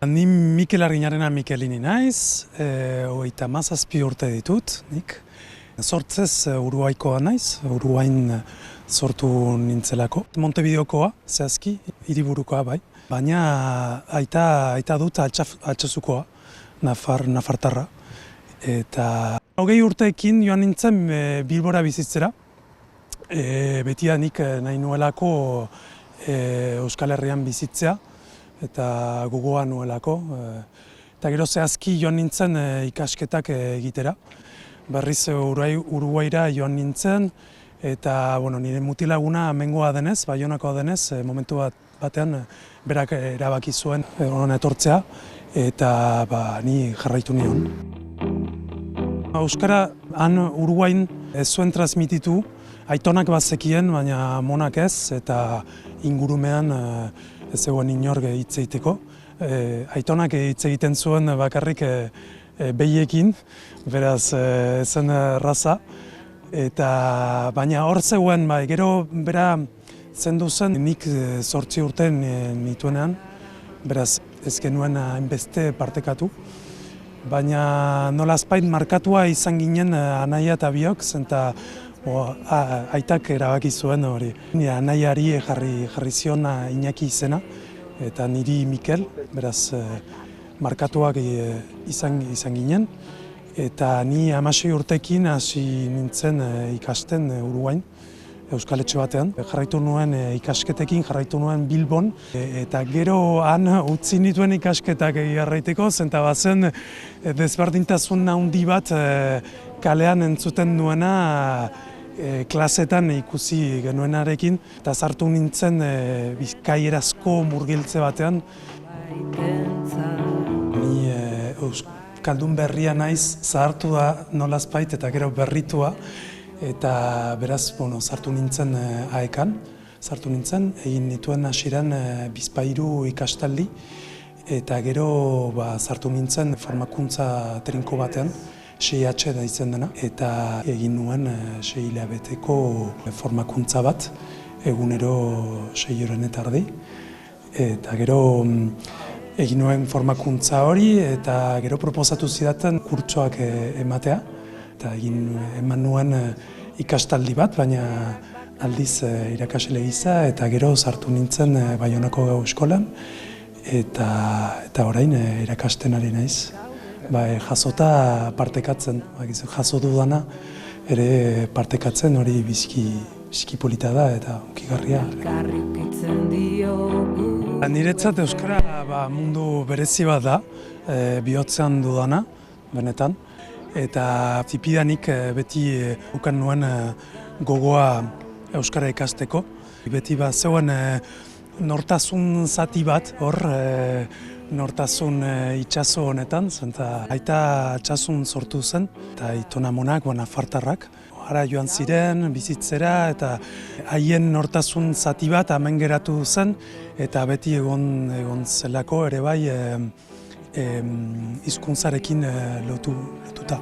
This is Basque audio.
Ni Mikel Arginarena Mikelini naiz, 37 urte ditut, nik. Sortzez Uruguaikoa naiz, Uruguain sortu nintzelako. Montevideokoa, zehazki, hiriburukoa bai. Baina aita dut altsazukoa, nafartarra. Eta 20 urteekin joan nintzen Bilbora bizitzera. Betidanik nahi nuelako Euskal Herrian bizitzea eta gogoa nuelako. Eta gero zehazki joan nintzen ikasketak egitera. Berriz Uruguaira joan nintzen eta nire mutilaguna hemengoa denez, Baionakoa denez, momentu batean berak erabaki zuen hona etortzea eta ni jarraitu nion. Euskara han Uruguain ez zuen transmititu, aitonak bazekien, baina monak ez, eta ingurumean ez zegoen inork hitz egiteko. Aitonak hitz egiten zuen bakarrik behiekin, beraz zen raza. Baina hor zegoen, gero bera zendu zen, nik 8 urte nituenean, beraz ez genuen hainbeste partekatu. Baina nolazpait markatua izan ginen anaia eta biok, zenta aitak erabaki zuen hori. Anaiari jarri zion Iñaki izena, eta niri Mikel, beraz markatuak izan ginen. Eta ni 16 urtekin hasi nintzen ikasten Uruguain, Euskal Etxe batean. Jarraitu nuen ikasketekin, jarraitu nuen Bilbon, eta gero han utzi nituen ikasketak jarraiteko, zenta bazen desberdintasun handi bat kalean entzuten nuena klasetan ikusi genuenarekin, eta sartu nintzen bizkaierazko murgiltze batean. Ni euskaldun berria naiz, zahartu da nolazpait eta gero berritua, eta beraz sartu nintzen AEKan, egin nituen hasieran bizpahiru ikastaldi, eta gero sartu nintzen formakuntza trinko batean, 6H da izen dena, eta egin nuen 6 hilabeteko formakuntza bat, egunero 6 horen eta erdi. Eta gero egin nuen formakuntza hori, eta gero proposatu zidaten kurtsoak ematea, eta eman nuen ikastaldi bat, baina aldiz irakasle gisa, eta gero sartu nintzen Baionako Gau Eskolan, eta orain irakasten ari naiz. Jasota partekatzen, jaso dudana ere partekatzen, hori biziki polita da eta ukigarria. Niretzat euskara mundu berezi bat da, bihotzean dudana, benetan. Eta tipidanik beti ukan nuen gogoa euskara ikasteko. Beti zegoen nortasun zati bat, hor nortasun itsaso honetan, zenta aita itsasun sortu zen, eta aitonamonak, nafartarrak. Hara joan ziren, bizitzera, eta haien nortasun zati bat hemen geratu zen, eta beti egon zelako ere bai hizkuntzarekin lotuta.